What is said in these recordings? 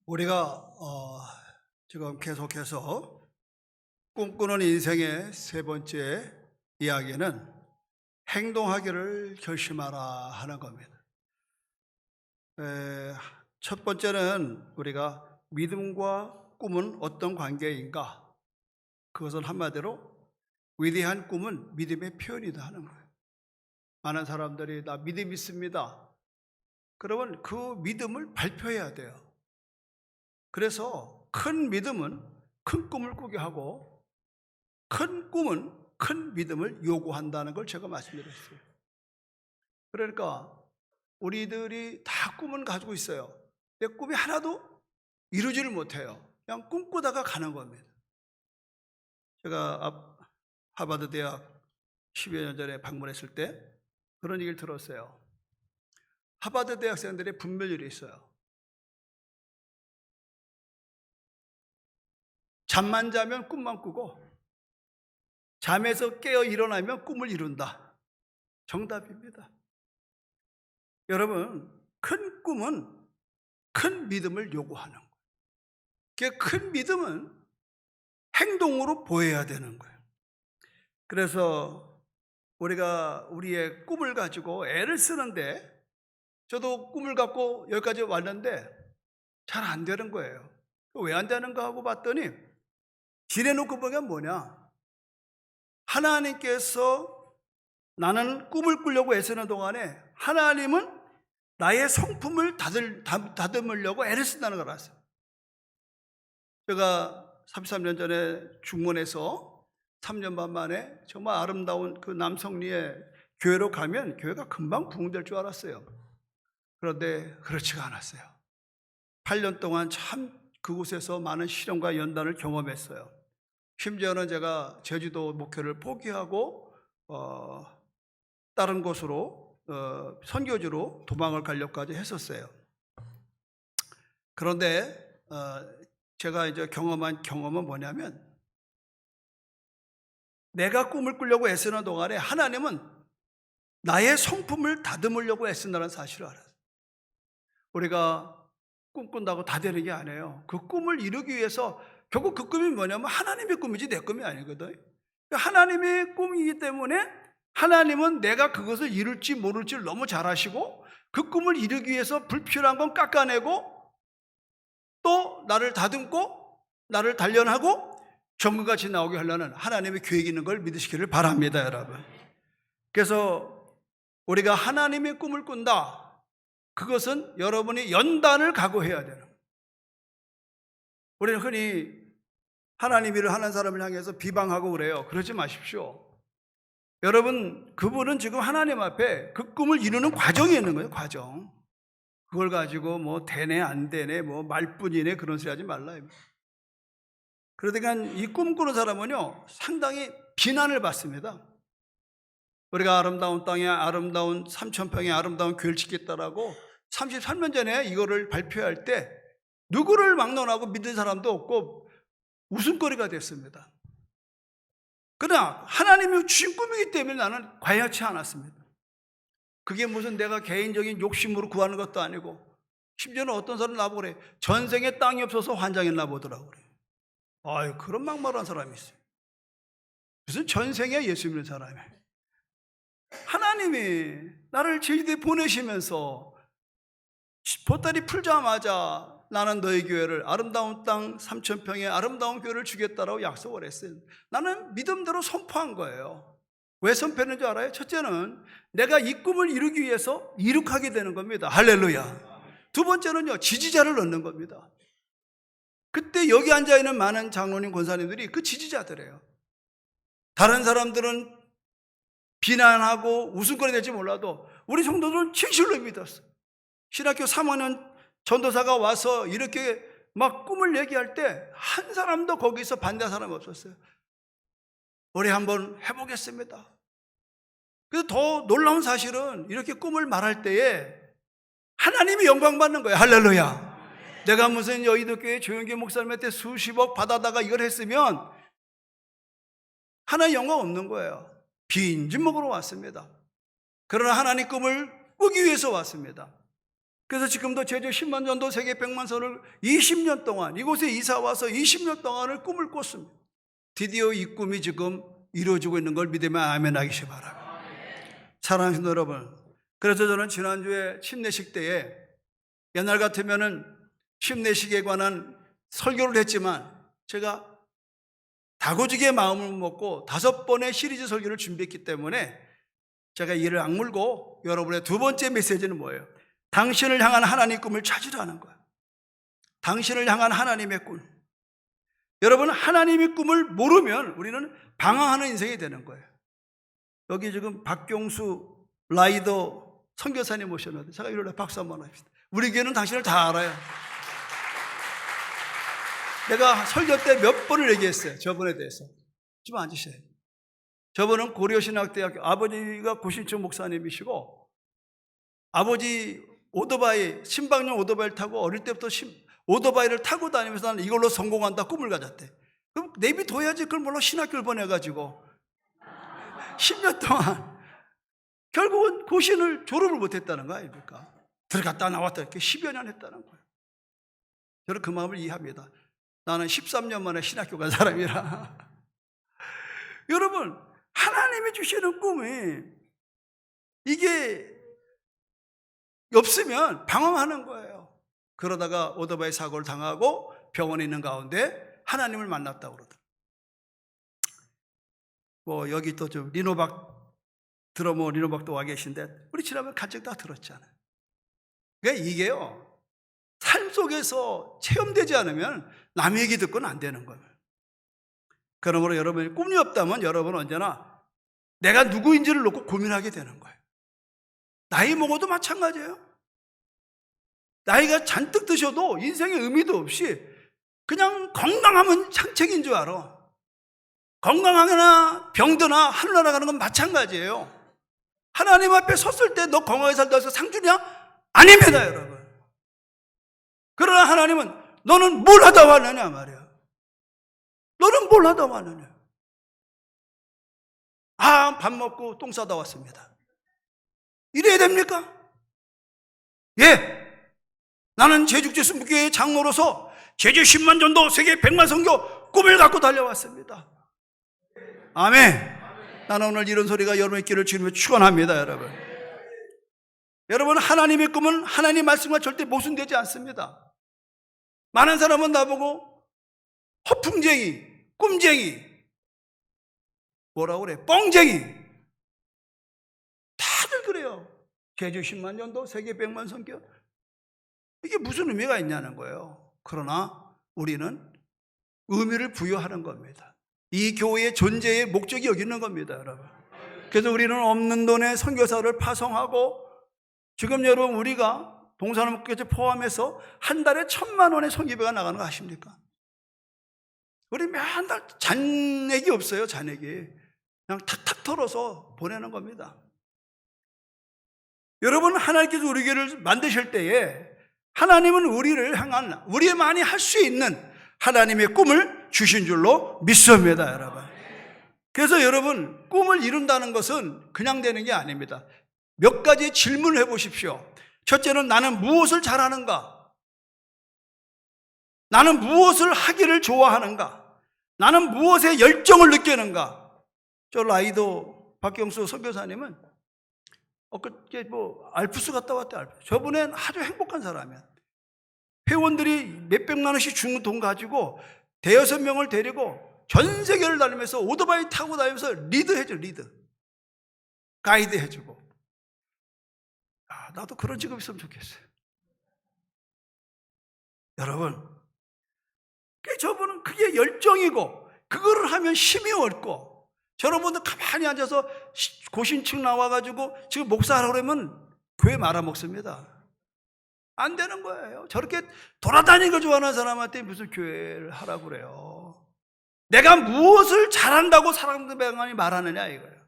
우리가 지금 계속해서 꿈꾸는 인생의 세 번째 이야기는 행동하기를 결심하라 하는 겁니다. 첫 번째는 우리가 믿음과 꿈은 어떤 관계인가? 그것은 한마디로 위대한 꿈은 믿음의 표현이다 하는 거예요. 많은 사람들이 나 믿음 있습니다. 그러면 그 믿음을 발표해야 돼요. 그래서 큰 믿음은 큰 꿈을 꾸게 하고 큰 꿈은 큰 믿음을 요구한다는 걸 제가 말씀드렸어요. 그러니까 우리들이 다 꿈은 가지고 있어요. 내 꿈이 하나도 이루지를 못해요. 그냥 꿈꾸다가 가는 겁니다. 제가 하버드 대학 10여 년 전에 방문했을 때 그런 얘기를 들었어요. 하버드 대학생들의 분별력이 있어요. 잠만 자면 꿈만 꾸고 잠에서 깨어 일어나면 꿈을 이룬다. 정답입니다. 여러분, 큰 꿈은 큰 믿음을 요구하는 거예요. 그 큰 믿음은 행동으로 보여야 되는 거예요. 그래서 우리가 우리의 꿈을 가지고 애를 쓰는데, 저도 꿈을 갖고 여기까지 왔는데 잘 안 되는 거예요. 왜 안 되는가 하고 봤더니 지내놓고 보면 뭐냐, 하나님께서 나는 꿈을 꾸려고 애쓰는 동안에 하나님은 나의 성품을 다듬으려고 애를 쓴다는 걸 알았어요. 제가 33년 전에 중문에서 3년 반 만에 정말 아름다운 그 남성리에 교회로 가면 교회가 금방 부흥될 줄 알았어요. 그런데 그렇지가 않았어요. 8년 동안 참 그곳에서 많은 시련과 연단을 경험했어요. 심지어는 제가 제주도 목회를 포기하고 다른 곳으로 선교지로 도망을 가려고까지 했었어요. 그런데 제가 이제 경험한 경험은 뭐냐면, 내가 꿈을 꾸려고 애쓰는 동안에 하나님은 나의 성품을 다듬으려고 애쓴다는 사실을 알았어요. 우리가 꿈꾼다고 다 되는 게 아니에요. 그 꿈을 이루기 위해서 결국 그 꿈이 뭐냐면 하나님의 꿈이지 내 꿈이 아니거든. 하나님의 꿈이기 때문에 하나님은 내가 그것을 이룰지 모를지를 너무 잘 아시고, 그 꿈을 이루기 위해서 불필요한 건 깎아내고 또 나를 다듬고 나를 단련하고 정금같이 나오게 하려는 하나님의 계획이 있는 걸 믿으시기를 바랍니다, 여러분. 그래서 우리가 하나님의 꿈을 꾼다, 그것은 여러분이 연단을 각오해야 되는 거예요. 우리는 흔히 하나님 일을 하는 사람을 향해서 비방하고 그래요. 그러지 마십시오. 여러분, 그분은 지금 하나님 앞에 그 꿈을 이루는 과정이 있는 거예요. 과정. 그걸 가지고 뭐 되네 안 되네 뭐 말뿐이네 그런 소리 하지 말라요. 그러니까 이 꿈꾸는 사람은요 상당히 비난을 받습니다. 우리가 아름다운 땅에 아름다운 3,000평의 아름다운 교회를 짓겠다라고 33년 전에 이거를 발표할 때 누구를 막론하고 믿는 사람도 없고 웃음거리가 됐습니다. 그러나 하나님이 주신 꿈이기 때문에 나는 관여치 않았습니다. 그게 무슨 내가 개인적인 욕심으로 구하는 것도 아니고, 심지어는 어떤 사람 나보고 그래, 전생에 땅이 없어서 환장했나 보더라고 그래. 아유, 그런 막말한 사람이 있어요. 무슨 전생에 예수 믿는 사람이. 하나님이 나를 제주도에 보내시면서 보따리 풀자마자 나는 너희 교회를 아름다운 땅 3,000평의 아름다운 교회를 주겠다라고 약속을 했어요. 나는 믿음대로 선포한 거예요. 왜 선포했는 줄 알아요? 첫째는 내가 이 꿈을 이루기 위해서 이룩하게 되는 겁니다. 할렐루야. 두 번째는요, 지지자를 얻는 겁니다. 그때 여기 앉아있는 많은 장로님 권사님들이 그 지지자들이에요. 다른 사람들은 비난하고 웃음거리 될지 몰라도 우리 성도들은 진실로 믿었어. 신학교 3학년 전도사가 와서 이렇게 막 꿈을 얘기할 때 한 사람도 거기서 반대한 사람이 없었어요. 우리 한번 해보겠습니다. 그래서 더 놀라운 사실은 이렇게 꿈을 말할 때에 하나님이 영광 받는 거예요. 할렐루야. 내가 무슨 여의도교회 조영기 목사님한테 수십억 받아다가 이걸 했으면 하나의 영광 없는 거예요. 빈집 먹으러 왔습니다. 그러나 하나님 꿈을 꾸기 위해서 왔습니다. 그래서 지금도 제주 10만 전도 세계 100만 선을 20년 동안 이곳에 이사 와서 20년 동안을 꿈을 꿨습니다. 드디어 이 꿈이 지금 이루어지고 있는 걸 믿으면 아멘 하시기 바랍니다. 사랑하는 여러분, 그래서 저는 지난주에 침례식 때에 옛날 같으면은 침례식에 관한 설교를 했지만 제가 다고지게 마음을 먹고 5번의 시리즈 설교를 준비했기 때문에 제가 이를 악물고 여러분의 두 번째 메시지는 뭐예요? 당신을 향한 하나님의 꿈을 찾으라는 거예요. 당신을 향한 하나님의 꿈. 여러분, 하나님의 꿈을 모르면 우리는 방황하는 인생이 되는 거예요. 여기 지금 박경수 라이더 선교사님 오셨는데 제가 이럴래 박수 한번 합시다. 우리 교회는 당신을 다 알아요. 내가 설교 때 몇 번을 얘기했어요. 저분에 대해서. 좀 앉으세요. 저분은 고려신학대학교, 아버지가 고신청 목사님이시고 아버지 오토바이, 신방용 오토바이를 타고 어릴 때부터 오토바이를 타고 다니면서 나는 이걸로 성공한다 꿈을 가졌대. 그럼 내비둬야지. 그걸 몰라 신학교를 보내가지고 10년 동안 결국은 고신을 졸업을 못했다는 거 아닙니까? 들어갔다 나왔다 이렇게 10여 년 했다는 거예요. 저는 그 마음을 이해합니다. 나는 13년 만에 신학교 간 사람이라. 여러분, 하나님이 주시는 꿈이 이게 없으면 방황하는 거예요. 그러다가 오토바이 사고를 당하고 병원에 있는 가운데 하나님을 만났다고 그러더라고요. 뭐 여기 또 좀 리노박 드러머 리노박도 와 계신데 우리 지난번에 간증 다 들었잖아요. 그러니까 이게요, 삶 속에서 체험되지 않으면 남의 얘기 듣고는 안 되는 거예요. 그러므로 여러분이 꿈이 없다면 여러분은 언제나 내가 누구인지를 놓고 고민하게 되는 거예요. 나이 먹어도 마찬가지예요. 나이가 잔뜩 드셔도 인생의 의미도 없이 그냥 건강하면 창책인 줄 알아. 건강하거나 병드나 하늘나라 가는 건 마찬가지예요. 하나님 앞에 섰을 때 너 건강하게 살다 해서 상 주냐? 아닙니다, 여러분. 그러나 하나님은 너는 뭘 하다 왔느냐 말이야. 너는 뭘 하다 왔느냐. 아, 밥 먹고 똥 싸다 왔습니다. 이래야 됩니까? 예. 나는 제주제 순교회 장로로서 제주 10만 전도 세계 100만 선교 꿈을 갖고 달려왔습니다. 아멘. 나는 오늘 이런 소리가 여러분의 길을 주님을 축원합니다, 여러분. 여러분, 하나님의 꿈은 하나님 말씀과 절대 모순되지 않습니다. 많은 사람은 나보고 허풍쟁이, 꿈쟁이, 뭐라고 그래? 뻥쟁이. 다들 그래요. 제주 10만 전도 세계 100만 선교. 이게 무슨 의미가 있냐는 거예요. 그러나 우리는 의미를 부여하는 겁니다. 이 교회의 존재의 목적이 여기 있는 겁니다, 여러분. 그래서 우리는 없는 돈에 선교사를 파송하고 지금 여러분 우리가 동산목교제 포함해서 한 달에 1,000만 원의 선교비가 나가는 거 아십니까? 우리 매달 잔액이 없어요, 잔액이. 그냥 탁탁 털어서 보내는 겁니다. 여러분, 하나님께서 우리 교회를 만드실 때에 하나님은 우리를 향한 우리만이 할 수 있는 하나님의 꿈을 주신 줄로 믿습니다, 여러분. 그래서 여러분, 꿈을 이룬다는 것은 그냥 되는 게 아닙니다. 몇 가지 질문을 해보십시오. 첫째는 나는 무엇을 잘하는가? 나는 무엇을 하기를 좋아하는가? 나는 무엇에 열정을 느끼는가? 저 라이더 박경수 선교사님은 엊그제 뭐 알프스 갔다 왔대. 알프스. 저분은 아주 행복한 사람이야. 회원들이 몇백만 원씩 주는 돈 가지고 대여섯 명을 데리고 전 세계를 다니면서 오토바이 타고 다니면서 리드해줘, 리드. 가이드 해주고. 아, 나도 그런 직업 있으면 좋겠어요. 여러분, 저분은 그게 열정이고 그거를 하면 힘이 얻고, 여러분들 가만히 앉아서 고신층 나와가지고 지금 목사하라고 그러면 교회 말아먹습니다. 안 되는 거예요. 저렇게 돌아다니는 걸 좋아하는 사람한테 무슨 교회를 하라고 그래요. 내가 무엇을 잘한다고 사람들이 말하느냐 이거예요.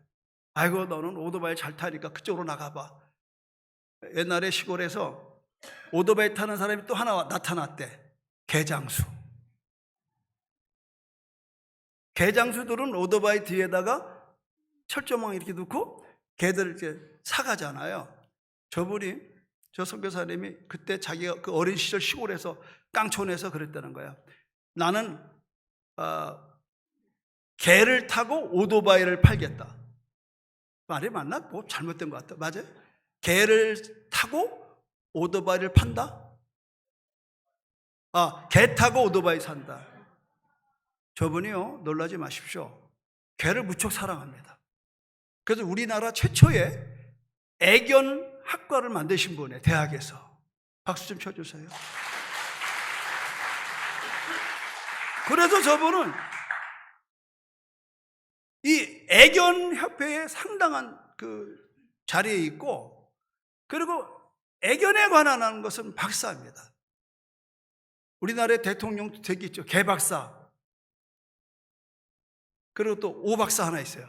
아이고, 너는 오토바이 잘 타니까 그쪽으로 나가봐. 옛날에 시골에서 오토바이 타는 사람이 또 하나 나타났대. 개장수. 개장수들은 오토바이 뒤에다가 철조망 이렇게 놓고 개들 이렇게 사가잖아요. 저분이 저 선교사님이 그때 자기가 그 어린 시절 시골에서 깡촌에서 그랬다는 거야. 나는 개를 타고 오토바이를 팔겠다. 말이 맞나? 뭐 잘못된 것 같다. 맞아요? 개를 타고 오토바이를 판다? 개 타고 오토바이 산다. 저분이요, 놀라지 마십시오. 개를 무척 사랑합니다. 그래서 우리나라 최초의 애견 학과를 만드신 분이에요. 대학에서. 박수 좀 쳐주세요. 그래서 저분은 이 애견협회에 상당한 그 자리에 있고, 그리고 애견에 관한 것은 박사입니다. 우리나라의 대통령도 되겠죠. 개박사. 그리고 또 오박사 하나 있어요.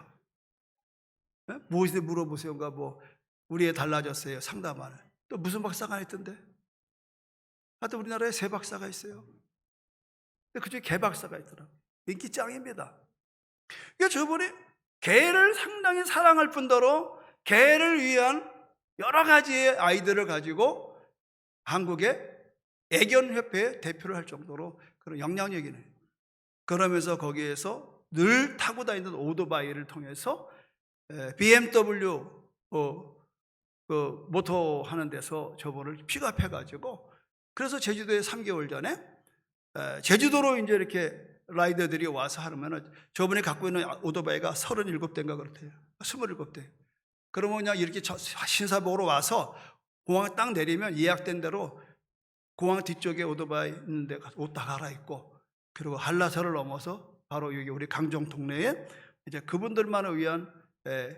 무엇에 물어보세요가 뭐 우리 애 달라졌어요. 상담하는. 또 무슨 박사가 하나 있던데? 하여튼 우리나라에 세 박사가 있어요. 근데 그중에 개박사가 있더라고요. 인기 짱입니다. 그러니까 저분이 개를 상당히 사랑할 뿐더러 개를 위한 여러 가지의 아이들을 가지고 한국의 애견협회의 대표를 할 정도로 그런 영향력이 있는. 그러면서 거기에서 늘 타고 다니는 오토바이를 통해서 BMW 그 모토 하는 데서 저분을 픽업해가지고, 그래서 제주도에 3개월 전에 제주도로 이제 이렇게 라이더들이 와서 하면은 저분이 갖고 있는 오토바이가 37대인가 그렇대요. 27대. 그러면 그냥 이렇게 신사복으로 와서 공항에 딱 내리면 예약된 대로 공항 뒤쪽에 오토바이 있는데 옷 다 갈아입고, 그리고 한라산을 넘어서 바로 여기 우리 강정 동네에 이제 그분들만을 위한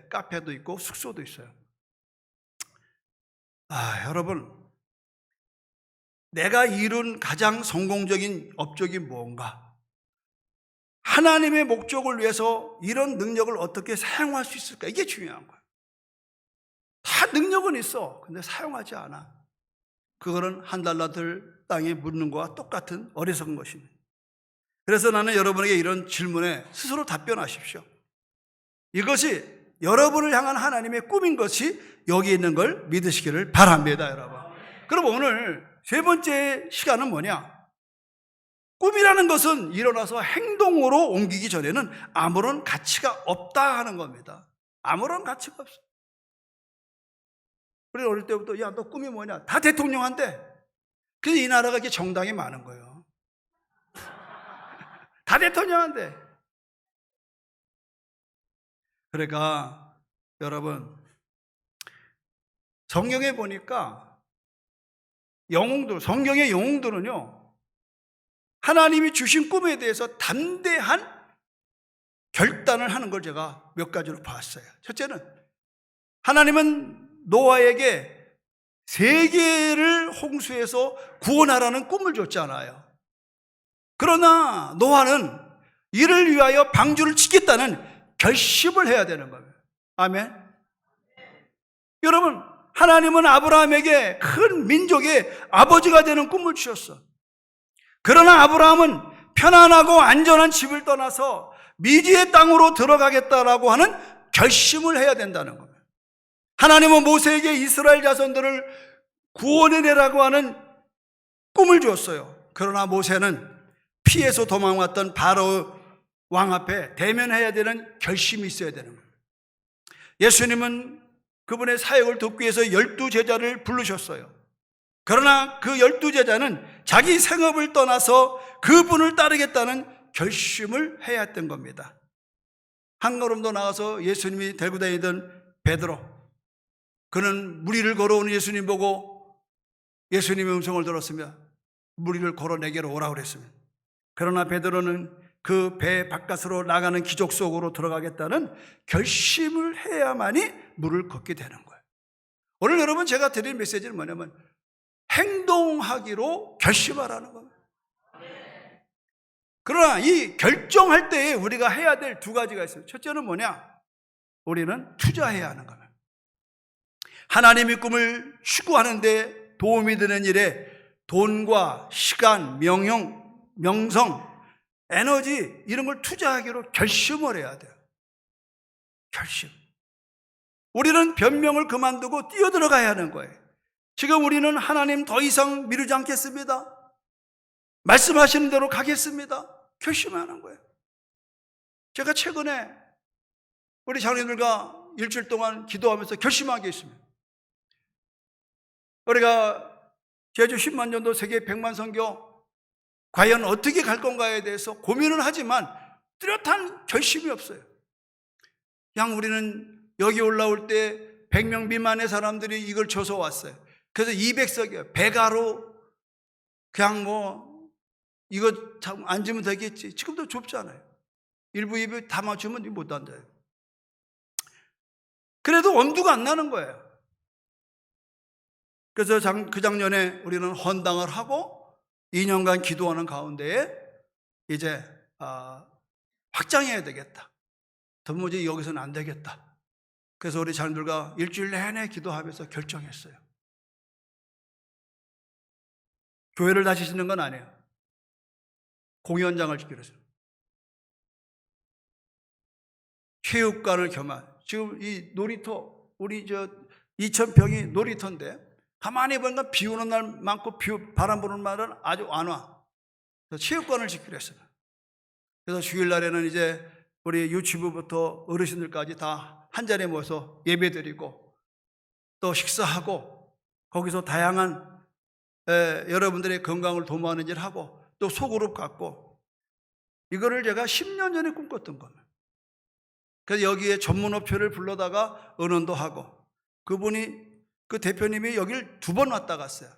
카페도 있고 숙소도 있어요. 여러분, 내가 이룬 가장 성공적인 업적이 뭔가? 하나님의 목적을 위해서 이런 능력을 어떻게 사용할 수 있을까? 이게 중요한 거예요. 다 능력은 있어. 근데 사용하지 않아. 그거는 한 달러들 땅에 묻는 것과 똑같은 어리석은 것입니다. 그래서 나는 여러분에게 이런 질문에 스스로 답변하십시오. 이것이 여러분을 향한 하나님의 꿈인 것이 여기 있는 걸 믿으시기를 바랍니다, 여러분. 그럼 오늘 세 번째 시간은 뭐냐? 꿈이라는 것은 일어나서 행동으로 옮기기 전에는 아무런 가치가 없다 하는 겁니다. 아무런 가치가 없어. 우리 어릴 때부터 야, 너 꿈이 뭐냐? 다 대통령 한대. 그래서 이 나라가 이렇게 정당이 많은 거예요. 다 대통령 한대. 그러니까 여러분, 성경에 보니까 성경의 영웅들은요, 하나님이 주신 꿈에 대해서 담대한 결단을 하는 걸 제가 몇 가지로 봤어요. 첫째는 하나님은 노아에게 세계를 홍수에서 구원하라는 꿈을 줬잖아요. 그러나 노아는 이를 위하여 방주를 짓겠다는 결심을 해야 되는 거예요. 아멘. 여러분, 하나님은 아브라함에게 큰 민족의 아버지가 되는 꿈을 주셨어. 그러나 아브라함은 편안하고 안전한 집을 떠나서 미지의 땅으로 들어가겠다라고 하는 결심을 해야 된다는 거예요. 하나님은 모세에게 이스라엘 자손들을 구원해내라고 하는 꿈을 주었어요. 그러나 모세는 피해서 도망왔던 바로 왕 앞에 대면해야 되는 결심이 있어야 되는 거예요. 예수님은 그분의 사역을 돕기 위해서 12제자를 부르셨어요. 그러나 그 12제자는 자기 생업을 떠나서 그분을 따르겠다는 결심을 해야 했던 겁니다. 한 걸음도 나가서 예수님이 데리고 다니던 베드로, 그는 무리를 걸어오는 예수님 보고 예수님의 음성을 들었으며 무리를 걸어 내게로 오라고 그랬습니다. 그러나 베드로는 그 배 바깥으로 나가는 기적 속으로 들어가겠다는 결심을 해야만이 물을 걷게 되는 거예요. 오늘 여러분, 제가 드린 메시지는 뭐냐면 행동하기로 결심하라는 겁니다. 그러나 이 결정할 때에 우리가 해야 될 두 가지가 있어요. 첫째는 뭐냐? 우리는 투자해야 하는 겁니다. 하나님의 꿈을 추구하는데 도움이 되는 일에 돈과 시간, 명성, 에너지 이런 걸 투자하기로 결심을 해야 돼요. 결심. 우리는 변명을 그만두고 뛰어들어가야 하는 거예요. 지금 우리는 하나님 더 이상 미루지 않겠습니다. 말씀하시는 대로 가겠습니다. 결심하는 거예요. 제가 최근에 우리 장로님들과 일주일 동안 기도하면서 결심한 게 있습니다. 우리가 제주 10만 전도 세계 100만 선교 과연 어떻게 갈 건가에 대해서 고민을 하지만 뚜렷한 결심이 없어요. 그냥 우리는 여기 올라올 때 100명 미만의 사람들이 이걸 줘서 왔어요. 그래서 200석이에요. 배가로 그냥 뭐 이거 참 앉으면 되겠지. 지금도 좁잖아요. 일부 예배 다 맞추면 못 앉아요. 그래도 엄두가 안 나는 거예요. 그래서 그 작년에 우리는 헌당을 하고 2년간 기도하는 가운데에 이제 확장해야 되겠다. 도무지 여기서는 안 되겠다. 그래서 우리 자녀들과 일주일 내내 기도하면서 결정했어요. 교회를 다시 짓는 건 아니에요. 공연장을 짓기로 했어요. 체육관을 겸한, 지금 이 놀이터, 우리 저 2,000평이 놀이터인데 가만히 보니까 비 오는 날 많고 바람 부는 날은 아주 안 와. 그래서 체육관을 짓기로 했어요. 그래서 주일날에는 이제 우리 유치부부터 어르신들까지 다 한 자리에 모여서 예배드리고 또 식사하고 거기서 다양한 여러분들의 건강을 도모하는 일을 하고 또 소그룹 갖고 이거를 제가 10년 전에 꿈꿨던 겁니다. 그래서 여기에 전문업체를 불러다가 은원도 하고 그 대표님이 여길 2번 왔다 갔어요.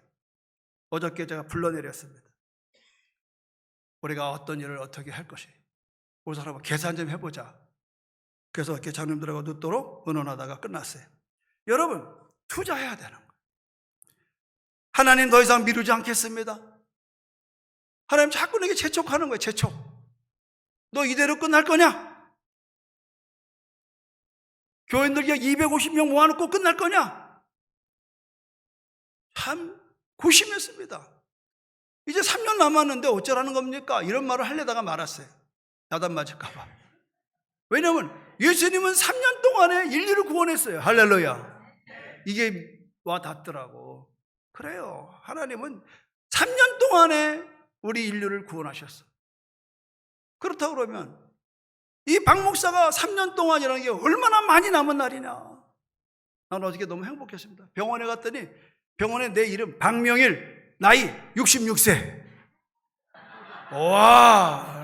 어저께 제가 불러내렸습니다. 우리가 어떤 일을 어떻게 할 것이 그래서 한번 계산 좀 해보자. 그래서 장님들하고 늦도록 의논하다가 끝났어요. 여러분 투자해야 되는 거예요. 하나님 더 이상 미루지 않겠습니다. 하나님 자꾸 내게 재촉하는 거예요. 재촉. 너 이대로 끝날 거냐? 교인들 250명 모아놓고 끝날 거냐? 참 고심했습니다. 이제 3년 남았는데 어쩌라는 겁니까? 이런 말을 하려다가 말았어요. 야단 맞을까 봐. 왜냐하면 예수님은 3년 동안에 인류를 구원했어요. 할렐루야. 이게 와 닿더라고. 그래요. 하나님은 3년 동안에 우리 인류를 구원하셨어. 그렇다고 그러면 이 박 목사가 3년 동안이라는 게 얼마나 많이 남은 날이냐. 나는 어저께 너무 행복했습니다. 병원에 갔더니 병원에 내 이름 박명일, 나이 66세. 와,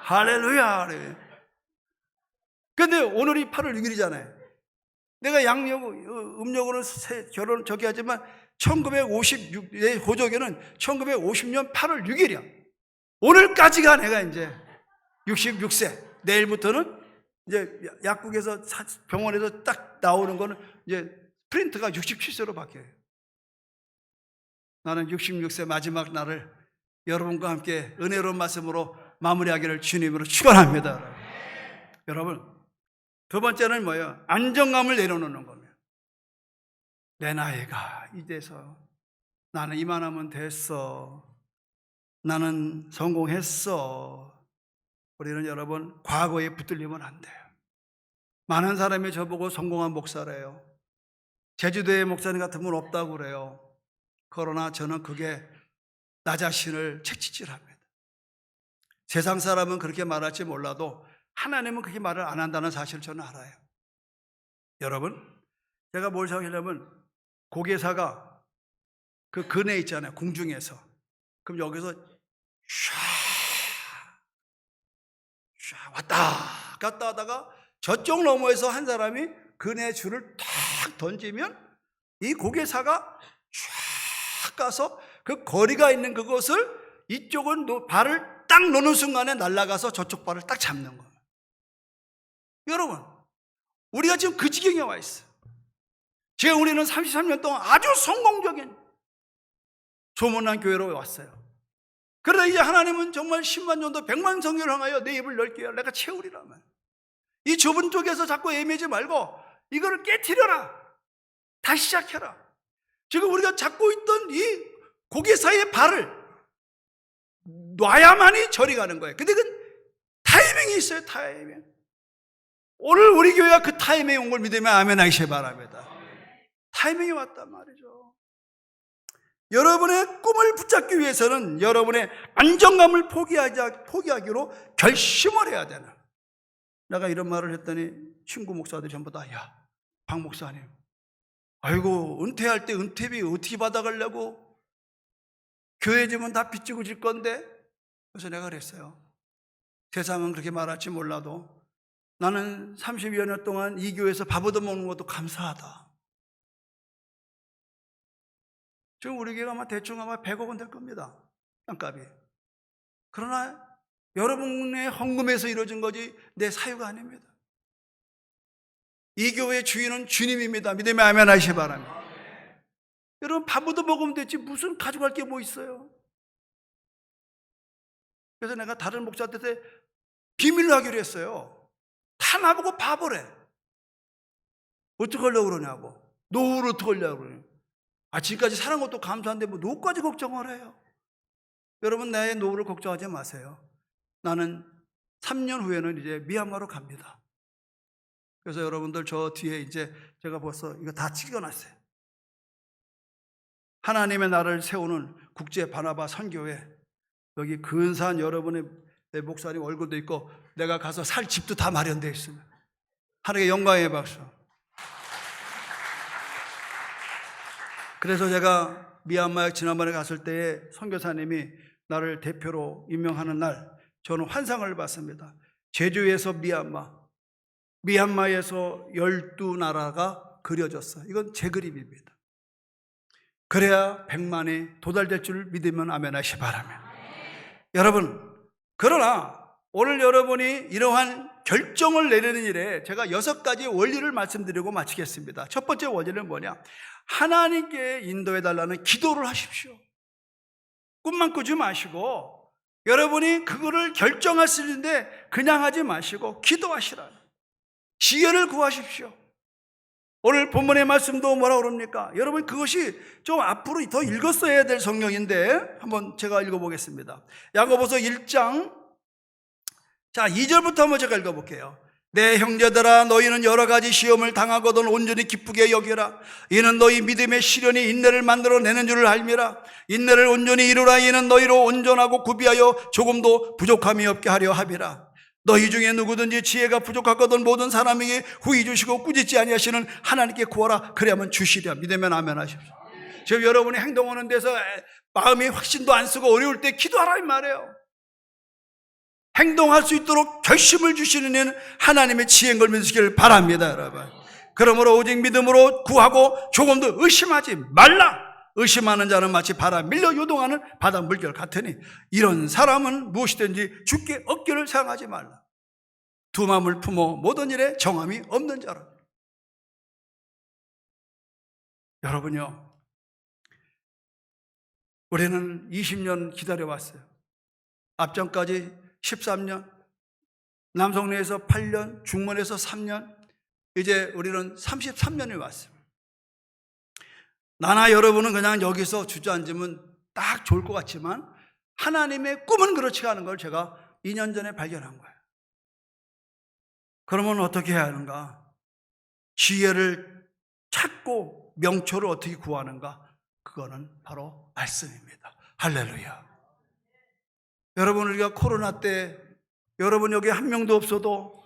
할렐루야. 근데 오늘이 8월 6일이잖아요. 내가 음력으로는 결혼 저기 하지만 1956, 내 고조기는 1950년 8월 6일이야. 오늘까지가 내가 이제 66세. 내일부터는 이제 약국에서 병원에서 딱 나오는 거는 이제 프린트가 67세로 바뀌어요. 나는 66세 마지막 날을 여러분과 함께 은혜로운 말씀으로 마무리하기를 주님으로 축원합니다. 여러분, 두 번째는 뭐예요? 안정감을 내려놓는 겁니다. 내 나이가 이제서 나는 이만하면 됐어. 나는 성공했어. 우리는 여러분 과거에 붙들리면 안 돼요. 많은 사람이 저보고 성공한 목사래요. 제주도의 목사님 같은 분 없다고 그래요. 그러나 저는 그게 나 자신을 채찍질합니다. 세상 사람은 그렇게 말할지 몰라도 하나님은 그렇게 말을 안 한다는 사실을 저는 알아요. 여러분, 제가 뭘 생각하냐면 고개사가 그 근에 있잖아요. 궁중에서. 그럼 여기서 샤 왔다 갔다 하다가 저쪽 너머에서 한 사람이 근의 줄을 탁 던지면 이 고개사가 쫙 가서 그 거리가 있는 그것을 이쪽은 발을 딱 놓는 순간에 날아가서 저쪽 발을 딱 잡는 거예요. 여러분, 우리가 지금 그 지경에 와 있어요. 지금 우리는 33년 동안 아주 성공적인 소문난 교회로 왔어요. 그러다 이제 하나님은 정말 10만 전도 100만 성교를 향하여 내 입을 넓게 하여 내가 채우리라면 이 좁은 쪽에서 자꾸 애매지 말고 이거를 깨트려라. 다시 시작해라. 지금 우리가 잡고 있던 이 고개사의 발을 놔야만이 저리 가는 거예요. 근데 그 타이밍이 있어요. 타이밍. 오늘 우리 교회가 그 타이밍이 온 걸 믿으면 아멘 하시기 바랍니다. 타이밍이 왔단 말이죠. 여러분의 꿈을 붙잡기 위해서는 여러분의 안정감을 포기하기로 결심을 해야 되는. 내가 이런 말을 했더니 친구 목사들이 전부 다, 야, 박 목사님, 아이고, 은퇴할 때 은퇴비 어떻게 받아가려고? 교회 지면 다 빚지고 질 건데? 그래서 내가 그랬어요. 세상은 그렇게 말할지 몰라도 나는 30여 년 동안 이 교회에서 밥 얻어먹는 것도 감사하다. 지금 우리 교회가 아마 대충 아마 100억 원 될 겁니다, 땅값이. 그러나 여러분의 헌금에서 이루어진 거지 내 사유가 아닙니다. 이 교회의 주인은 주님입니다. 믿으면 아멘 하시기 바랍니다. 여러분, 밥 얻어먹으면 되지 무슨 가져갈 게 뭐 있어요? 그래서 내가 다른 목사한테 비밀로 하기로 했어요. 다 나보고 바보래. 어떻게 하려고 그러냐고. 노후를 어떻게 하려고 그러냐고. 지금까지 살은 것도 감사한데 뭐 노후까지 걱정을 해요. 여러분, 내 노후를 걱정하지 마세요. 나는 3년 후에는 이제 미얀마로 갑니다. 그래서 여러분들 저 뒤에 이제 제가 벌써 이거 다 찍어놨어요. 하나님의 나라를 세우는 국제 바나바 선교회, 여기 근사한 여러분의 내 목사님 얼굴도 있고 내가 가서 살 집도 다 마련되어 있습니다. 하나님께 영광의 박수. 그래서 제가 미얀마에 지난번에 갔을 때에 선교사님이 나를 대표로 임명하는 날 저는 환상을 봤습니다. 제주에서 미얀마에서 12나라가 그려졌어요. 이건 제 그림입니다. 그래야 100만이 도달될 줄 믿으면 아멘 하시 바랍니다. 여러분, 그러나 오늘 여러분이 이러한 결정을 내리는 일에 제가 6가지 원리를 말씀드리고 마치겠습니다. 첫 번째 원리는 뭐냐? 하나님께 인도해 달라는 기도를 하십시오. 꿈만 꾸지 마시고 여러분이 그거를 결정할 수 있는데 그냥 하지 마시고 기도하시라. 지혜를 구하십시오. 오늘 본문의 말씀도 뭐라고 그럽니까? 여러분, 그것이 좀 앞으로 더 읽었어야 될 성경인데 한번 제가 읽어보겠습니다. 야고보서 1장 2절부터 한번 제가 읽어볼게요. 내 형제들아, 너희는 여러 가지 시험을 당하거든 온전히 기쁘게 여겨라. 이는 너희 믿음의 시련이 인내를 만들어내는 줄을 알미라. 인내를 온전히 이루라. 이는 너희로 온전하고 구비하여 조금도 부족함이 없게 하려 함이라. 너희 중에 누구든지 지혜가 부족하거든 모든 사람에게 후히 주시고 꾸짖지 아니하시는 하나님께 구하라. 그래야만 주시랴. 믿으면 아멘 하십시오. 지금 여러분이 행동하는 데서 마음이 확신도 안 쓰고 어려울 때 기도하라 이 말이에요. 행동할 수 있도록 결심을 주시는 이는 하나님의 지혜인 걸 믿으시길 바랍니다, 여러분. 그러므로 오직 믿음으로 구하고 조금도 의심하지 말라. 의심하는 자는 마치 바다 밀려 요동하는 바다 물결 같으니 이런 사람은 무엇이든지 주께 얻기를 생각하지 말라. 두 마음을 품어 모든 일에 정함이 없는 자라. 여러분요, 우리는 20년 기다려왔어요. 앞전까지 13년, 남성내에서 8년, 중문에서 3년, 이제 우리는 33년이 왔어요. 나나 여러분은 그냥 여기서 주저앉으면 딱 좋을 것 같지만 하나님의 꿈은 그렇지 않은 걸 제가 2년 전에 발견한 거예요. 그러면 어떻게 해야 하는가? 지혜를 찾고 명초를 어떻게 구하는가? 그거는 바로 말씀입니다. 할렐루야. 여러분, 우리가 코로나 때 여러분 여기 한 명도 없어도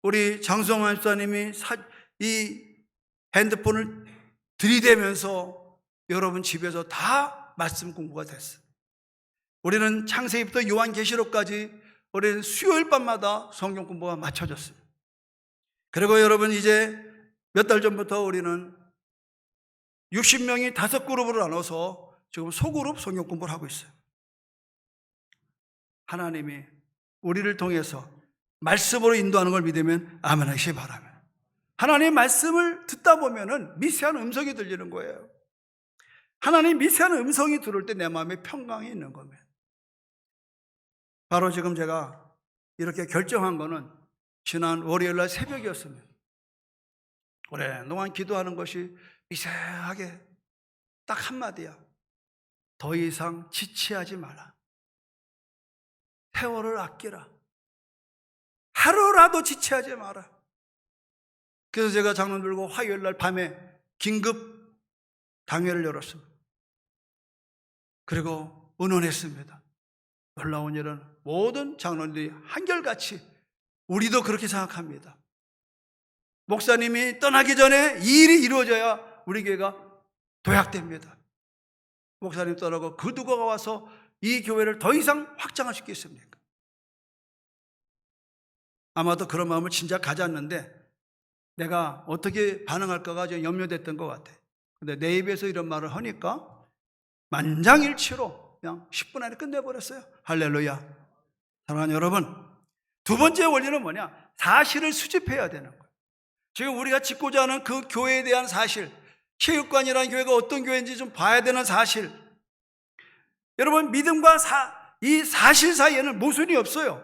우리 장성환 집사님이 이 핸드폰을 들이대면서 여러분 집에서 다 말씀 공부가 됐어요. 우리는 창세기부터 요한계시록까지 우리는 수요일 밤마다 성경 공부가 맞춰졌어요. 그리고 여러분 이제 몇 달 전부터 우리는 60명이 5그룹으로 나눠서 지금 소그룹 성경 공부를 하고 있어요. 하나님이 우리를 통해서 말씀으로 인도하는 걸 믿으면 아멘 하시기 바랍니다. 하나님의 말씀을 듣다 보면은 미세한 음성이 들리는 거예요. 하나님 미세한 음성이 들을 때 내 마음에 평강이 있는 겁니다. 바로 지금 제가 이렇게 결정한 거는 지난 월요일 날 새벽이었습니다. 오랫동안 기도하는 것이 미세하게 딱 한마디야. 더 이상 지체하지 마라. 세월을 아끼라. 하루라도 지체하지 마라. 그래서 제가 장로 들고 화요일 날 밤에 긴급 당회를 열었습니다. 그리고 의논했습니다. 놀라운 일은 모든 장로님들이 한결같이 우리도 그렇게 생각합니다. 목사님이 떠나기 전에 이 일이 이루어져야 우리 교회가 도약됩니다. 목사님 떠나고 그 누구가 와서 이 교회를 더 이상 확장할 수 있겠습니까? 아마도 그런 마음을 진짜 가졌는데 내가 어떻게 반응할까가 좀 염려됐던 것 같아요. 근데 내 입에서 이런 말을 하니까 만장일치로 그냥 10분 안에 끝내버렸어요. 할렐루야. 사랑하는 여러분, 두 번째 원리는 뭐냐? 사실을 수집해야 되는 거예요. 지금 우리가 짓고자 하는 그 교회에 대한 사실, 체육관이라는 교회가 어떤 교회인지 좀 봐야 되는 사실. 여러분, 믿음과 이 사실 사이에는 모순이 없어요.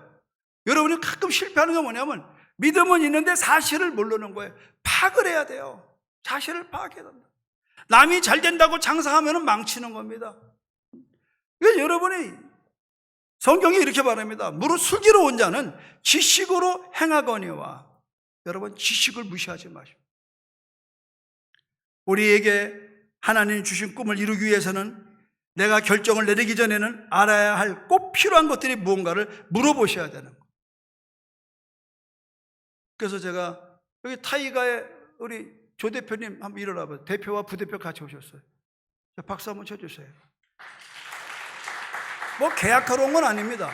여러분이 가끔 실패하는 건 뭐냐면 믿음은 있는데 사실을 모르는 거예요. 파악을 해야 돼요. 사실을 파악해야 된다. 남이 잘 된다고 장사하면 망치는 겁니다. 그래서 여러분이 성경이 이렇게 말합니다. 무릇 슬기로운 자는 지식으로 행하거니와. 여러분, 지식을 무시하지 마십시오. 우리에게 하나님 주신 꿈을 이루기 위해서는 내가 결정을 내리기 전에는 알아야 할 꼭 필요한 것들이 무언가를 물어보셔야 되는 거예요. 그래서 제가 여기 타이가에 우리 조 대표님 한번 일어나봐요. 대표와 부대표 같이 오셨어요. 박수 한번 쳐주세요. 뭐 계약하러 온 건 아닙니다.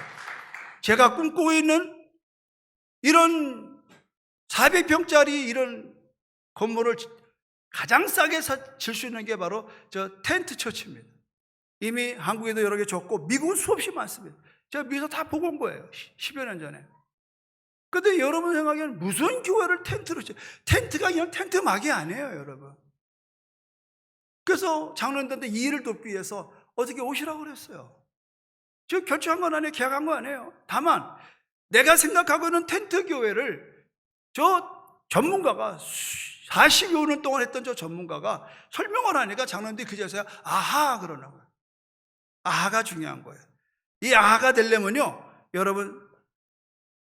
제가 꿈꾸고 있는 이런 400평짜리 이런 건물을 가장 싸게 질 수 있는 게 바로 저 텐트 처치입니다. 이미 한국에도 여러 개 줬고 미국은 수없이 많습니다. 제가 미국에서 다 보고 온 거예요. 10여 년 전에. 근데 여러분 생각에는 무슨 교회를 텐트로 쳐? 텐트가 그냥 텐트 막이 아니에요, 여러분. 그래서 장로님들한테 이 일을 돕기 위해서 어떻게 오시라고 그랬어요. 저 결정한 건 아니에요. 계약한 거 아니에요. 다만 내가 생각하고 있는 텐트 교회를 저 전문가가 40여 년 동안 했던 저 전문가가 설명을 하니까 장로님들이 그 자리에서 아하 그러는 거예요. 아하가 중요한 거예요. 이 아하가 되려면요, 여러분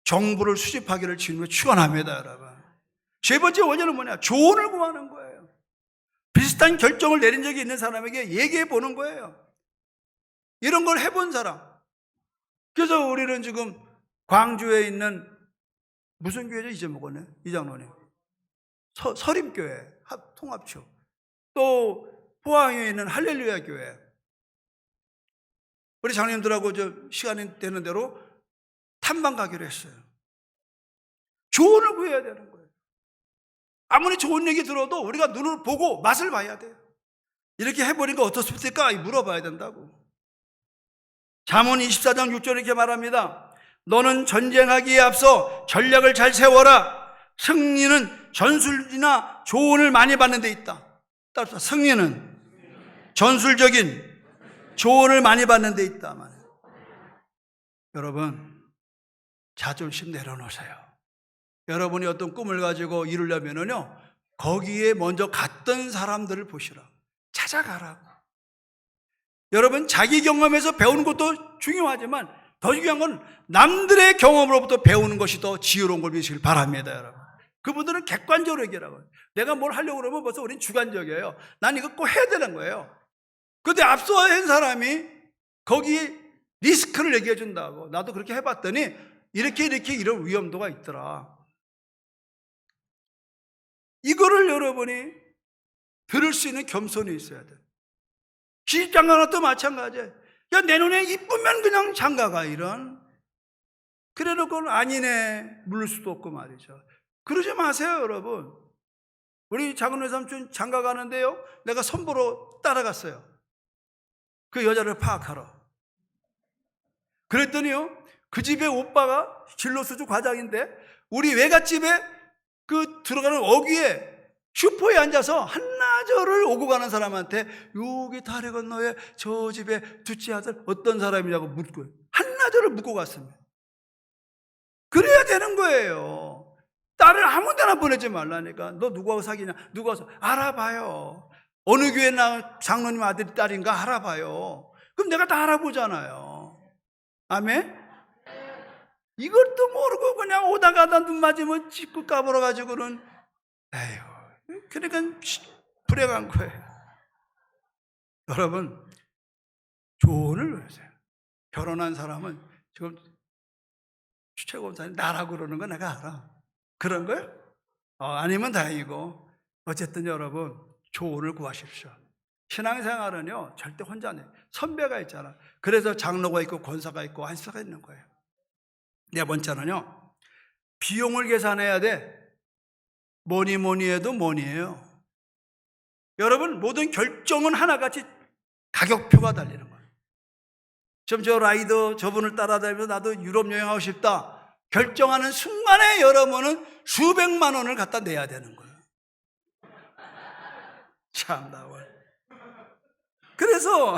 정보를 수집하기를 주님을 축원합니다, 여러분. 세 번째 원인은 뭐냐? 조언을 구하는 거예요. 비슷한 결정을 내린 적이 있는 사람에게 얘기해 보는 거예요. 이런 걸 해본 사람. 그래서 우리는 지금 광주에 있는 무슨 교회죠? 이제 먹었네, 이 장로님. 서림교회 통합초. 또 포항에 있는 할렐루야 교회. 우리 장로님들하고 저 시간이 되는 대로 탐방 가기로 했어요. 조언을 구해야 되는 거예요. 아무리 좋은 얘기 들어도 우리가 눈을 보고 맛을 봐야 돼요. 이렇게 해보니까 어떻습니까? 물어봐야 된다고. 잠언 24장 6절에 이렇게 말합니다. 너는 전쟁하기에 앞서 전략을 잘 세워라. 승리는 전술이나 조언을 많이 받는 데 있다. 따라서 승리는 전술적인 조언을 많이 받는 데 있다. 여러분, 자존심 내려놓으세요. 여러분이 어떤 꿈을 가지고 이루려면요, 거기에 먼저 갔던 사람들을 보시라. 찾아가라고. 여러분, 자기 경험에서 배우는 것도 중요하지만 더 중요한 건 남들의 경험으로부터 배우는 것이 더 지혜로운 걸 믿으시길 바랍니다, 여러분. 그분들은 객관적으로 얘기하라고요. 내가 뭘 하려고 그러면 벌써 우린 주관적이에요. 난 이거 꼭 해야 되는 거예요. 그런데 앞서 한 사람이 거기에 리스크를 얘기해 준다고. 나도 그렇게 해봤더니 이렇게 이런 위험도가 있더라. 이거를 여러분이 들을 수 있는 겸손이 있어야 돼요. 시집장가도 마찬가지예요. 야, 내 눈에 이쁘면 그냥 장가가 이런. 그래 놓고는 아니네 물을 수도 없고 말이죠. 그러지 마세요, 여러분. 우리 작은 외삼촌 장가 가는데요, 내가 선보러 따라갔어요. 그 여자를 파악하러. 그랬더니요, 그 집에 오빠가 진로수주 과장인데 우리 외갓집에 그 들어가는 어귀에 슈퍼에 앉아서 한나절을 오고 가는 사람한테 여기 다리 건너에 저 집에 둘째 아들 어떤 사람이냐고 묻고 한나절을 묻고 갔습니다. 그래야 되는 거예요. 딸을 아무 데나 보내지 말라니까. 너 누구하고 사귀냐? 누구하고 알아봐요. 어느 교회 나 장로님 아들이 딸인가 알아봐요. 그럼 내가 다 알아보잖아요. 아멘? 이것도 모르고 그냥 오다가다 눈 맞으면 짚고 까불어가지고는 에휴, 그러니까 불행한 거예요. 여러분, 조언을 구하세요. 결혼한 사람은 지금 최고검사님 나라고 그러는 거 내가 알아. 그런 거요? 아니면 다행이고, 어쨌든 여러분 조언을 구하십시오. 신앙생활은요 절대 혼자 안 해요. 선배가 있잖아. 그래서 장로가 있고 권사가 있고 안수가 있는 거예요. 네 번째는요, 비용을 계산해야 돼. 뭐니 해도 뭐니예요. 여러분 모든 결정은 하나같이 가격표가 달리는 거예요. 지금 저 라이더 저분을 따라다니면서 나도 유럽 여행하고 싶다 결정하는 순간에 여러분은 수백만 원을 갖다 내야 되는 거예요. 참나. 그래서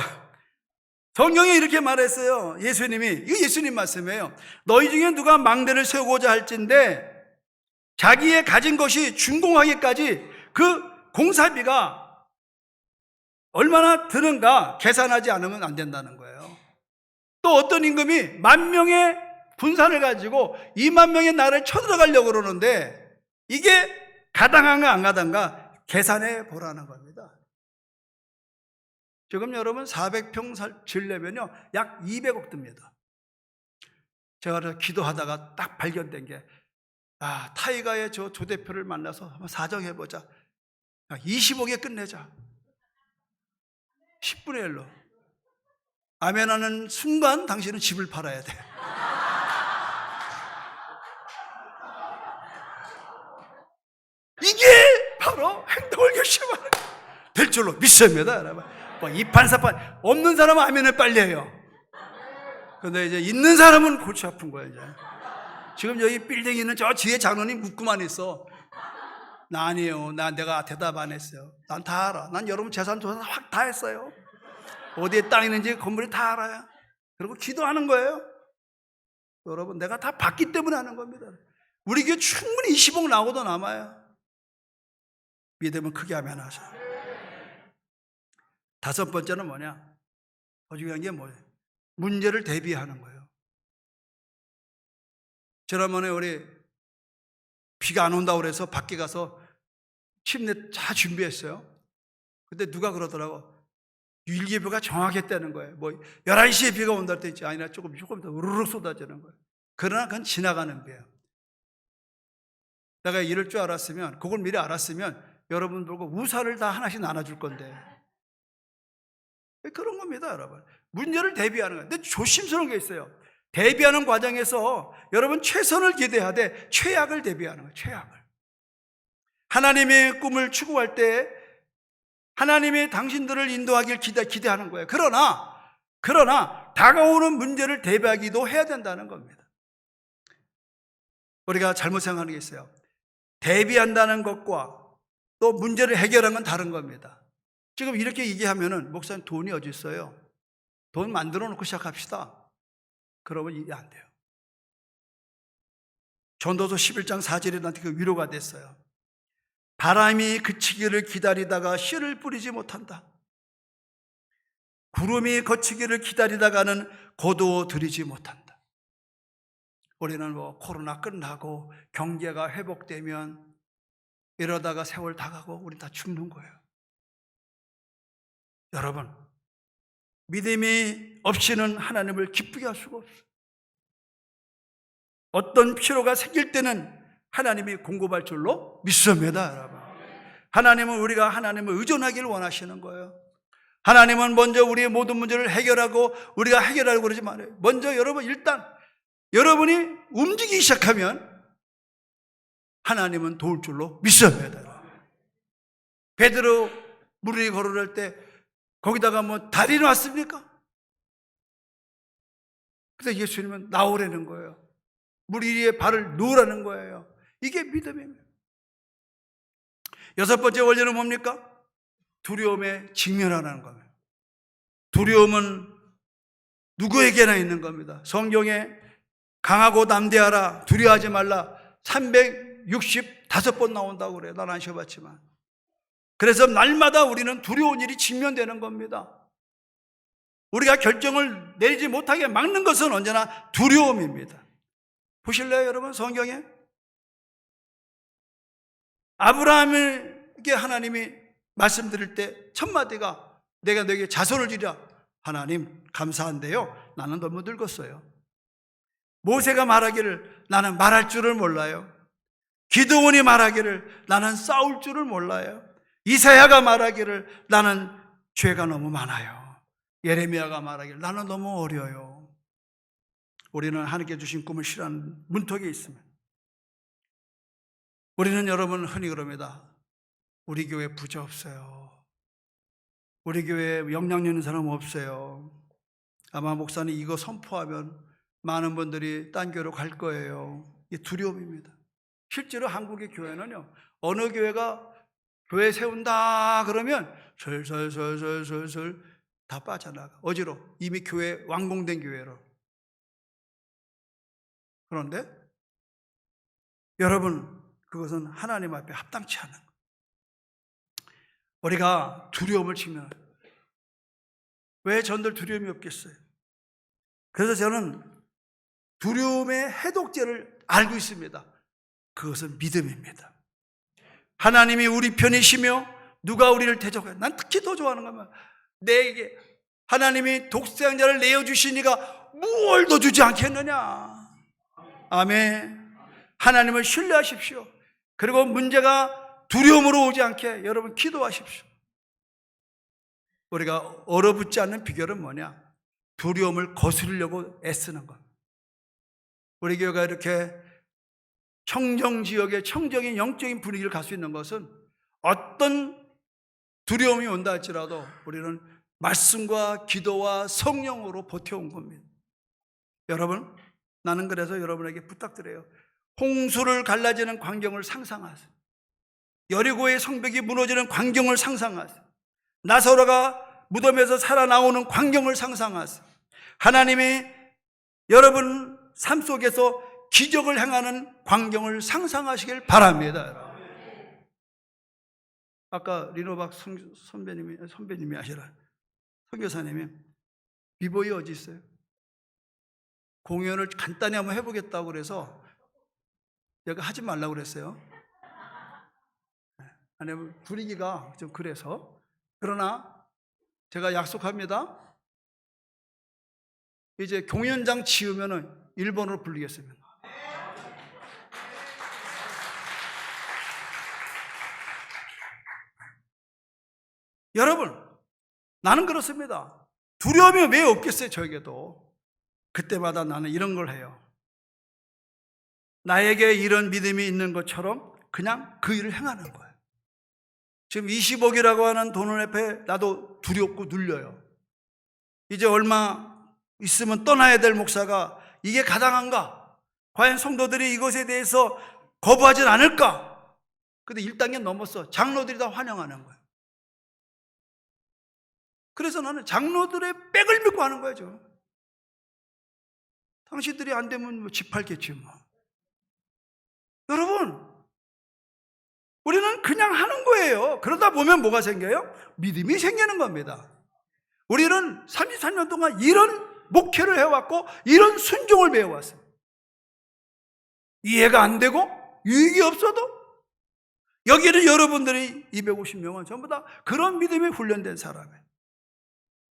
성경에 이렇게 말했어요. 예수님이, 이거 예수님 말씀이에요. 너희 중에 누가 망대를 세우고자 할진대 자기의 가진 것이 준공하기까지 그 공사비가 얼마나 드는가 계산하지 않으면 안 된다는 거예요. 또 어떤 임금이 10,000명의 분산을 가지고 20,000명의 나라를 쳐들어가려고 그러는데 이게 가당한가 안 가당가 계산해 보라는 겁니다. 지금 여러분 400평 지으려면요 약 200억 듭니다. 제가 기도하다가 딱 발견된 게, 타이가의 저 조대표를 만나서 한번 사정해보자. 20억에 끝내자. 10분의 1로. 아멘하는 순간 당신은 집을 팔아야 돼. 이게 바로 행동을 결심하는 될 줄로 믿습니다, 여러분. 이판사판 없는 사람은 아멘을 빨리 해요. 그런데 이제 있는 사람은 골치 아픈 거예요. 이제 지금 여기 빌딩에 있는 저 뒤에 장로님 묻고만 있어. 나 아니에요. 내가 대답 안 했어요. 난 다 알아. 난 여러분 재산 조사 확 다 했어요. 어디에 땅 있는지 건물이 다 알아요. 그리고 기도하는 거예요. 여러분 내가 다 봤기 때문에 하는 겁니다. 우리 교회 충분히 20억 나오고도 남아요. 믿으면 크게 하면 하셔. 5번째는 뭐냐? 더 중요한 게 뭐예요? 문제를 대비하는 거예요. 지난번에 우리 비가 안 온다고 그래서 밖에 가서 침대 다 준비했어요. 근데 누가 그러더라고. 일기예보가 정확했다는 거예요. 11시에 비가 온다 했지. 아니라 조금 더 우르르 쏟아지는 거예요. 그러나 그건 지나가는 비예요. 내가 이럴 줄 알았으면, 그걸 미리 알았으면 여러분 보고 우산을 다 하나씩 나눠줄 건데. 그런 겁니다, 여러분. 문제를 대비하는 거예요. 근데 조심스러운 게 있어요. 대비하는 과정에서 여러분 최선을 기대해야 돼. 최악을 대비하는 거예요. 최악을. 하나님의 꿈을 추구할 때 하나님이 당신들을 인도하길 기대하는 거예요. 그러나 다가오는 문제를 대비하기도 해야 된다는 겁니다. 우리가 잘못 생각하는 게 있어요. 대비한다는 것과 또 문제를 해결하는 건 다른 겁니다. 지금 이렇게 얘기하면은 목사님 돈이 어디 있어요? 돈 만들어 놓고 시작합시다. 그러면 이게 안 돼요. 전도서 11장 4절에 나한테 그 위로가 됐어요. 바람이 그치기를 기다리다가 씨를 뿌리지 못한다. 구름이 거치기를 기다리다가는 거두어들이지 못한다. 우리는 코로나 끝나고 경제가 회복되면 이러다가 세월 다 가고 우린 다 죽는 거예요. 여러분, 믿음이 없이는 하나님을 기쁘게 할 수가 없어요. 어떤 필요가 생길 때는 하나님이 공급할 줄로 믿습니다, 여러분. 하나님은 우리가 하나님을 의존하기를 원하시는 거예요. 하나님은 먼저 우리의 모든 문제를 해결하고 우리가 해결하려고 그러지 말아요. 먼저 여러분 일단 여러분이 움직이기 시작하면 하나님은 도울 줄로 믿습니다. 베드로 물이 걸어올 때 거기다가 다리 놨습니까? 그래서 예수님은 나오라는 거예요. 물 위에 발을 놓으라는 거예요. 이게 믿음입니다. 6번째 원리는 뭡니까? 두려움에 직면하라는 겁니다. 두려움은 누구에게나 있는 겁니다. 성경에 강하고 담대하라, 두려워하지 말라 365번 나온다고 그래요. 난 안 쉬어봤지만. 그래서 날마다 우리는 두려운 일이 직면되는 겁니다. 우리가 결정을 내리지 못하게 막는 것은 언제나 두려움입니다. 보실래요, 여러분? 성경에 아브라함에게 하나님이 말씀드릴 때 첫 마디가 내가 너에게 자손을 주리라. 하나님 감사한데요, 나는 너무 늙었어요. 모세가 말하기를 나는 말할 줄을 몰라요. 기드온이 말하기를 나는 싸울 줄을 몰라요. 이사야가 말하기를 나는 죄가 너무 많아요. 예레미야가 말하기를 나는 너무 어려요. 우리는 하나님께 주신 꿈을 실현하는 문턱에 있습니다. 우리는 여러분 흔히 그럽니다. 우리 교회 부자 없어요. 우리 교회에 영향력 있는 사람 없어요. 아마 목사님 이거 선포하면 많은 분들이 딴 교회로 갈 거예요. 이게 두려움입니다. 실제로 한국의 교회는요, 어느 교회가 교회 세운다 그러면 슬슬슬슬슬 다 빠져나가. 어지러 이미 교회 완공된 교회로. 그런데 여러분, 그것은 하나님 앞에 합당치 않은 거예요. 우리가 두려움을 직면해요. 왜 전들 두려움이 없겠어요? 그래서 저는 두려움의 해독제를 알고 있습니다. 그것은 믿음입니다. 하나님이 우리 편이시며 누가 우리를 대적해요? 난 특히 더 좋아하는 거면 내게 하나님이 독생자를 내어주시니까 무얼 더 주지 않겠느냐. 아멘. 하나님을 신뢰하십시오. 그리고 문제가 두려움으로 오지 않게 여러분 기도하십시오. 우리가 얼어붙지 않는 비결은 뭐냐? 두려움을 거스르려고 애쓰는 것. 우리 교회가 이렇게 청정지역의 청정인 영적인 분위기를 갈 수 있는 것은 어떤 두려움이 온다 할지라도 우리는 말씀과 기도와 성령으로 버텨온 겁니다. 여러분, 나는 그래서 여러분에게 부탁드려요. 홍수를 갈라지는 광경을 상상하세요. 여리고의 성벽이 무너지는 광경을 상상하세요. 나사로가 무덤에서 살아나오는 광경을 상상하세요. 하나님이 여러분 삶 속에서 기적을 행하는 광경을 상상하시길 바랍니다. 아까 리노박 선배님이 아시라 선교사님이 비보이 어디 있어요? 공연을 간단히 한번 해보겠다고 그래서 여기 하지 말라고 그랬어요. 아니, 분위기가 좀 그래서. 그러나 제가 약속합니다. 이제 공연장 치우면은 일본어로 부르겠습니다. 여러분, 나는 그렇습니다. 두려움이 왜 없겠어요, 저에게도. 그때마다 나는 이런 걸 해요. 나에게 이런 믿음이 있는 것처럼 그냥 그 일을 행하는 거예요. 지금 20억이라고 하는 돈을 앞에 나도 두렵고 눌려요. 이제 얼마 있으면 떠나야 될 목사가 이게 가당한가? 과연 성도들이 이것에 대해서 거부하진 않을까? 근데 1단계 넘었어. 장로들이 다 환영하는 거예요. 그래서 나는 장로들의 백을 믿고 하는 거죠. 당신들이 안 되면 뭐 집 팔겠지 뭐. 여러분, 우리는 그냥 하는 거예요. 그러다 보면 뭐가 생겨요? 믿음이 생기는 겁니다. 우리는 33년 동안 이런 목회를 해왔고 이런 순종을 배워왔어요. 이해가 안 되고 유익이 없어도 여기는 여러분들이 250명은 전부 다 그런 믿음이 훈련된 사람이에요.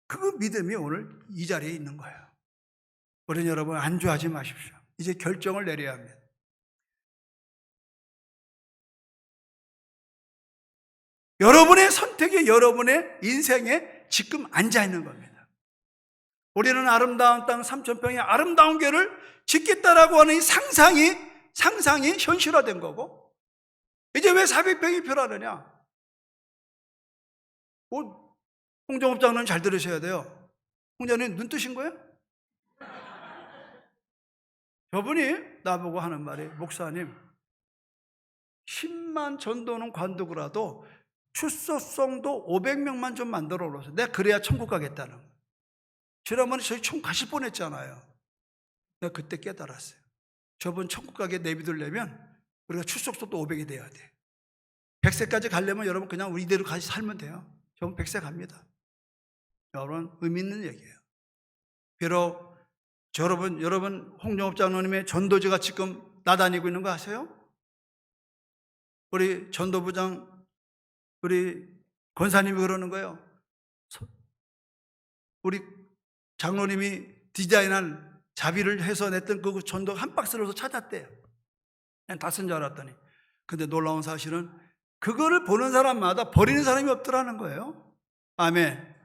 그 믿음이 오늘 이 자리에 있는 거예요. 우리는 여러분 안주하지 마십시오. 이제 결정을 내려야 합니다. 여러분의 선택이 여러분의 인생에 지금 앉아있는 겁니다. 우리는 아름다운 땅 3,000평의 아름다운 교회를 짓겠다라고 하는 이 상상이 현실화된 거고, 이제 왜 400평이 필요하느냐? 홍정업 장로는 잘 들으셔야 돼요. 홍장로님 눈 뜨신 거예요? 저분이 나보고 하는 말이, 목사님 10만 전도는 관두고라도 출소성도 500명만 좀 만들어 놓으세요. 내가 그래야 천국 가겠다는 거예요. 지난번에 저희 천국 가실 뻔했잖아요. 내가 그때 깨달았어요. 저분 천국 가게 내비두려면 우리가 출석속도 500이 돼야 돼. 100세까지 가려면 여러분 그냥 우리 이대로 같이 살면 돼요. 저분 100세 갑니다. 여러분 의미 있는 얘기예요. 비록 여러분 홍정업 장로님의 전도지가 지금 나다니고 있는 거 아세요? 우리 전도부장 우리 권사님이 그러는 거예요. 우리 장로님이 디자인한 자비를 해서 냈던 그 전도 한 박스를 찾았대요. 그냥 다 쓴 줄 알았더니. 근데 놀라운 사실은 그거를 보는 사람마다 버리는 사람이 없더라는 거예요. 아멘.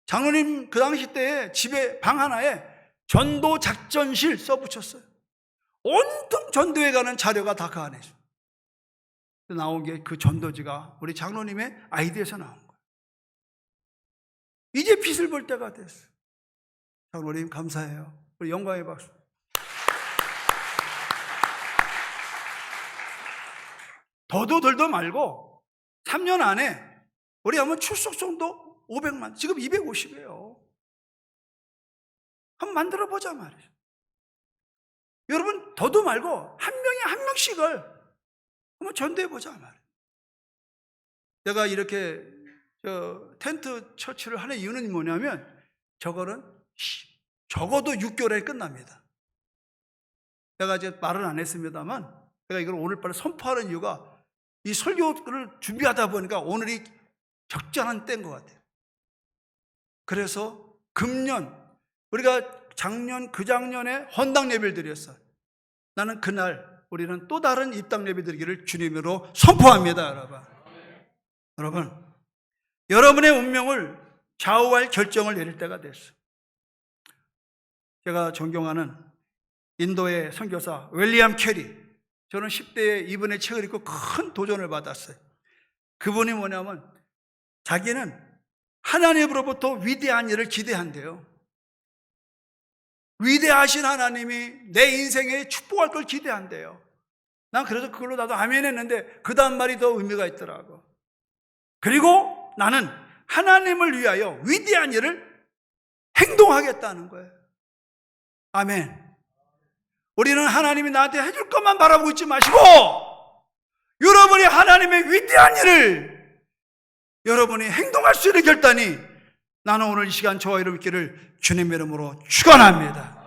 장로님 그 당시 때에 집에 방 하나에 전도 작전실 써붙였어요. 온통 전도에 가는 자료가 다 그 안에 있어요. 나온 게 그 전도지가 우리 장로님의 아이디어에서 나온 거예요. 이제 빛을 볼 때가 됐어요. 장로님 감사해요. 우리 영광의 박수. 더도 덜도 말고 3년 안에 우리 한번 출석정도 500만, 지금 250이에요. 한번 만들어보자 말이에요. 여러분 더도 말고 한 명이 한 명씩을 한번 전도해보자 말이에요. 내가 이렇게 텐트 처치를 하는 이유는 뭐냐면 저거는 적어도 6개월에 끝납니다. 내가 이제 말은 안 했습니다만 내가 이걸 오늘 빨리 선포하는 이유가 이 설교를 준비하다 보니까 오늘이 적절한 때인 것 같아요. 그래서 금년 우리가 작년 그 작년에 헌당 예배를 드렸어요. 나는 그날 우리는 또 다른 입당 예배 드리기를 주님으로 선포합니다. 여러분 여러분의 운명을 좌우할 결정을 내릴 때가 됐어요. 제가 존경하는 인도의 선교사 윌리엄 캐리, 저는 10대에 이분의 책을 읽고 큰 도전을 받았어요. 그분이 뭐냐면 자기는 하나님으로부터 위대한 일을 기대한대요. 위대하신 하나님이 내 인생에 축복할 걸 기대한대요. 난 그래서 그걸로 나도 아멘 했는데 그 다음 말이 더 의미가 있더라고. 그리고 나는 하나님을 위하여 위대한 일을 행동하겠다는 거예요. 아멘. 우리는 하나님이 나한테 해줄 것만 바라보고 있지 마시고 여러분이 하나님의 위대한 일을 여러분이 행동할 수 있는 결단이 나는 오늘 이 시간 저와 여러분 있기를 주님의 이름으로 축원합니다.